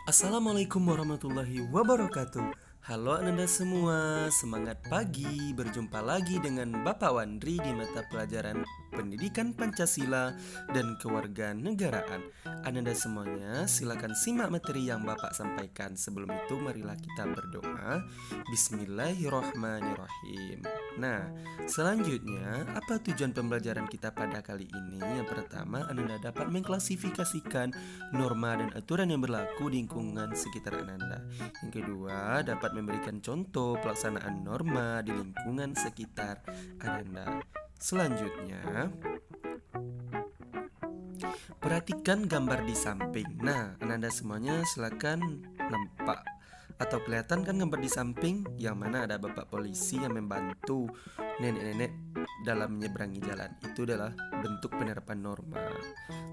Assalamualaikum warahmatullahi wabarakatuh. Halo Ananda semua, semangat pagi. Berjumpa lagi dengan Bapak Wandri di mata pelajaran Pendidikan Pancasila dan Kewarganegaraan. Ananda semuanya silakan simak materi yang Bapak sampaikan. Sebelum itu marilah kita berdoa. Bismillahirrahmanirrahim. Nah, selanjutnya apa tujuan pembelajaran kita pada kali ini? Yang pertama, Ananda dapat mengklasifikasikan norma dan aturan yang berlaku di lingkungan sekitar Ananda. Yang kedua, dapat memberikan contoh pelaksanaan norma di lingkungan sekitar Ananda. Selanjutnya, perhatikan gambar di samping. Nah, Ananda semuanya silakan nampak atau kelihatan kan gambar di samping, yang mana ada bapak polisi yang membantu nenek-nenek dalam menyeberangi jalan. Itu adalah bentuk penerapan norma.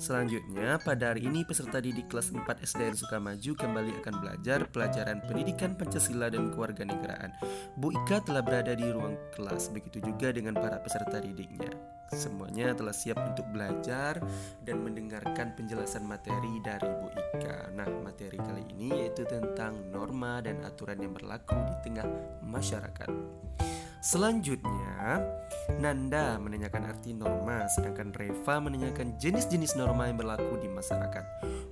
Selanjutnya, pada hari ini peserta didik kelas 4 SDN Sukamaju kembali akan belajar pelajaran Pendidikan Pancasila dan Kewarganegaraan. Bu Ika telah berada di ruang kelas, begitu juga dengan para peserta didiknya. Semuanya telah siap untuk belajar dan mendengarkan penjelasan materi dari Bu Ika. Nah, materi kali ini yaitu tentang norma dan aturan yang berlaku di tengah masyarakat. Selanjutnya, Nanda menanyakan arti norma, sedangkan Reva menanyakan jenis-jenis norma yang berlaku di masyarakat.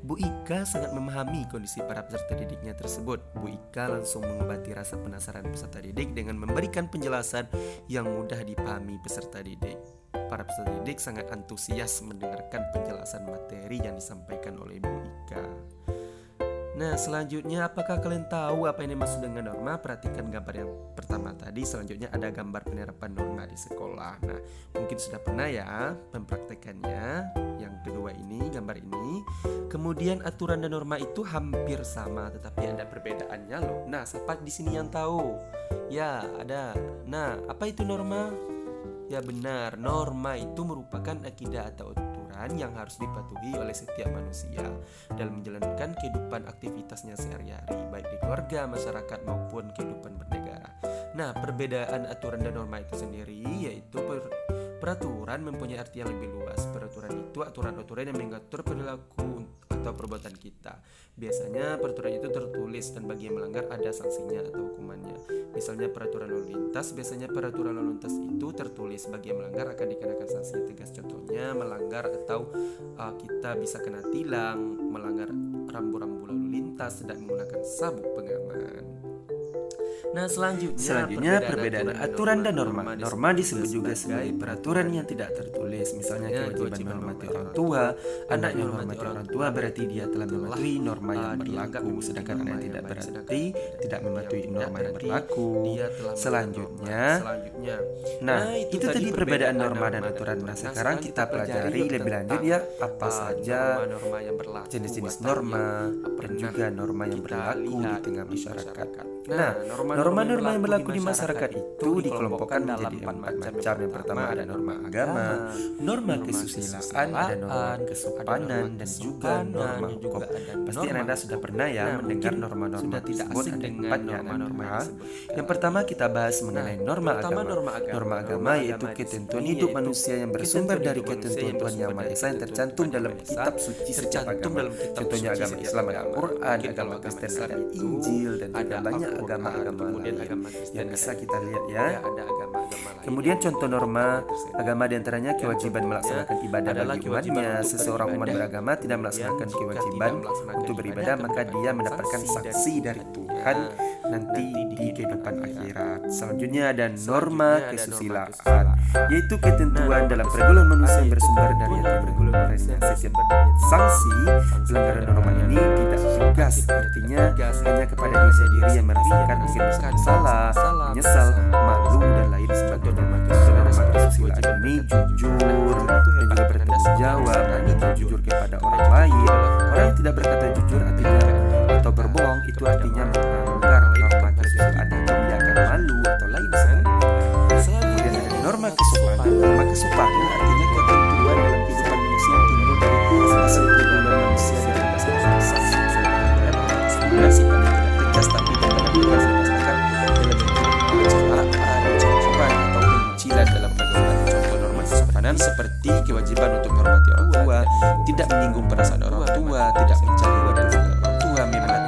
Bu Ika sangat memahami kondisi para peserta didiknya tersebut. Bu Ika langsung mengobati rasa penasaran peserta didik dengan memberikan penjelasan yang mudah dipahami peserta didik. Para peserta didik sangat antusias mendengarkan penjelasan materi yang disampaikan oleh Bu Ika. Nah, selanjutnya, apakah kalian tahu apa yang dimaksud dengan norma? Perhatikan gambar yang pertama tadi. Selanjutnya ada gambar penerapan norma di sekolah. Nah, mungkin sudah pernah ya mempraktekannya. Yang kedua ini, gambar ini. Kemudian aturan dan norma itu hampir sama, tetapi ada perbedaannya loh. Nah, siapa di sini yang tahu? Ya, ada. Nah, apa itu norma? Ya benar, norma itu merupakan akidah atau aturan yang harus dipatuhi oleh setiap manusia dalam menjalankan kehidupan aktivitasnya sehari-hari, baik di keluarga, masyarakat maupun kehidupan bernegara. Nah, perbedaan aturan dan norma itu sendiri yaitu peraturan mempunyai arti yang lebih luas. Peraturan itu aturan-aturan yang mengatur perilaku atau perbuatan kita. Biasanya peraturan itu tertulis dan bagi yang melanggar ada sanksinya atau hukumannya. Misalnya peraturan lalu lintas, biasanya peraturan lalu lintas itu tertulis, bagi yang melanggar akan dikenakan sanksi tegas. Contohnya melanggar atau kita bisa kena tilang, melanggar rambu-rambu lalu lintas tidak menggunakan sabuk pengaman. Nah, selanjutnya perbedaan aturan dan norma. Norma disebut juga sebagai peraturan yang tidak tertulis. Misalnya kewajiban menghormati orang tua. Anak yang menghormati orang tua berarti dia telah mematuhi norma yang berlaku, sedangkan anak yang tidak berarti tidak mematuhi norma yang berlaku. Selanjutnya, nah itu tadi perbedaan norma dan aturan. Nah, sekarang kita pelajari lebih lanjut ya apa saja jenis-jenis norma dan juga norma yang berlaku di tengah masyarakat. Nah, norma-norma yang berlaku di masyarakat itu dikelompokkan menjadi 4 macam. Yang pertama ada norma agama, norma kesusilaan, ada norma kesopanan, dan juga norma hukum. Pasti Anda sudah pernah ya mendengar norma-norma tersebut. Ada 4 norma. Yang pertama kita bahas mengenai norma agama. Norma agama yaitu ketentuan hidup manusia yang bersumber dari ketentuan Tuhan Yang Maha Esa yang tercantum dalam kitab suci setiap agama. Contohnya agama Islam ada Al-Quran, agama Kristen ada Injil, dan juga banyak agama-agama lain yang bisa kita lihat ya. Kemudian contoh norma agama diantaranya kewajiban melaksanakan ibadah bagi umatnya. Seseorang umat beragama tidak melaksanakan kewajiban untuk beribadah, maka dia mendapatkan sanksi dari Tuhan nanti di kehidupan akhirat. Selanjutnya ada norma kesusilaan, yaitu ketentuan dalam pergaulan manusia yang bersumber dari pergaulan. Setiap sanksi pelanggaran norma ini tidak tegas, artinya hanya kepada diri sendiri yang merasakan mungkin bersalah, menyesal, malu, dan lain sebagainya. Norma kesusilaan ini jujur dan juga bertanggung jawab, dan jujur kepada orang lain. Orang yang tidak berkata jujur artinya atau berbohong itu artinya melanggar norma kesusilaan, itu dia akan malu atau lain sebagainya. Kemudian ada norma kesopanan. Norma kesopanan artinya ketentuan dalam kehidupan manusia yang timbul dari hasil pergaulan manusia dalam bahasa sebenarnya sifatnya tidak tegas, tapi dalam dilaksanakan dalam bentuk sopan atau pencilan dalam pergaulan. Contoh norma kesopanan seperti kewajiban untuk menghormati orang tua, tidak menyinggung perasaan orang tua, tidak mencari wadah orang tua, memang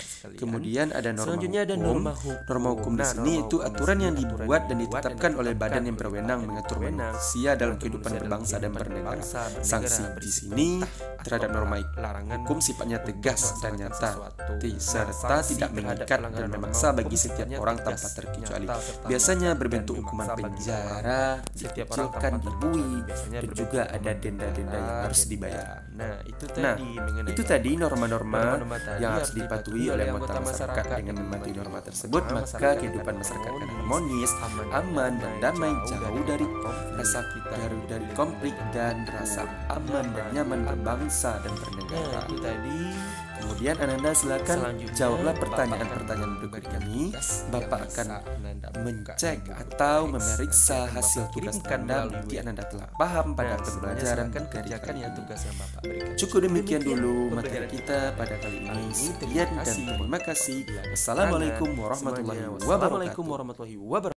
sekalian. Kemudian ada norma Selanjutnya ada hukum. norma hukum. Norma hukum di Nah, sini norma itu hukum di aturan sini yang aturan dibuat yang dan dibuat ditetapkan oleh badan yang oleh berwenang badan mengatur yang berwenang manusia dalam kehidupan dalam berbangsa dan kehidupan bernegara. berbangsa, bernegara, Sanksi di bersifat sini atau terhadap norma larangan hukum sifatnya tegas dan melaksanakan nyata, sesuatu. serta Sanksi tidak terhadap mengikat dan pelanggaran memaksa norma bagi hukum setiap sifatnya orang tegas, tanpa terkecuali. nyata, serta Biasanya dan berbentuk memaksa hukuman bagi penjara, setiap orang dikucilkan, tanpa dibui, terkecuali. Biasanya dan berbentuk juga ada hukuman denda-denda yang penjara, harus denda. dibayar. Nah, itu Nah, tadi mengenai itu tadi norma-norma norma-norma tadi yang harus dipatuhi oleh anggota masyarakat. Dengan mematuhi norma tersebut, maka kehidupan masyarakat akan harmonis, aman, dan damai, jauh dari rasa dari konflik dan rasa aman dan nyaman berbangsa dan Nah, bernegara. itu tadi. Kemudian Ananda silakan Selanjutnya, jawablah Bapak pertanyaan-pertanyaan akan berikut memberikan ini. tugas Bapak yang akan bisa Ananda buka mencek di buku atau teks. memeriksa Nanti akan hasil Bapak tugas kirimkan Anda melalui bukti WA. Ananda telah paham pada Nah, pembelajaran silakan materi kerjakan kali ya ini. tugas yang Bapak berikan. Cukup demikian dulu materi pembelajaran kita pada kali ini. Kali ini, Sekian dan terima kasih. Wassalamualaikum warahmatullahi Semuanya. wabarakatuh. Wassalamualaikum warahmatullahi wabarakatuh.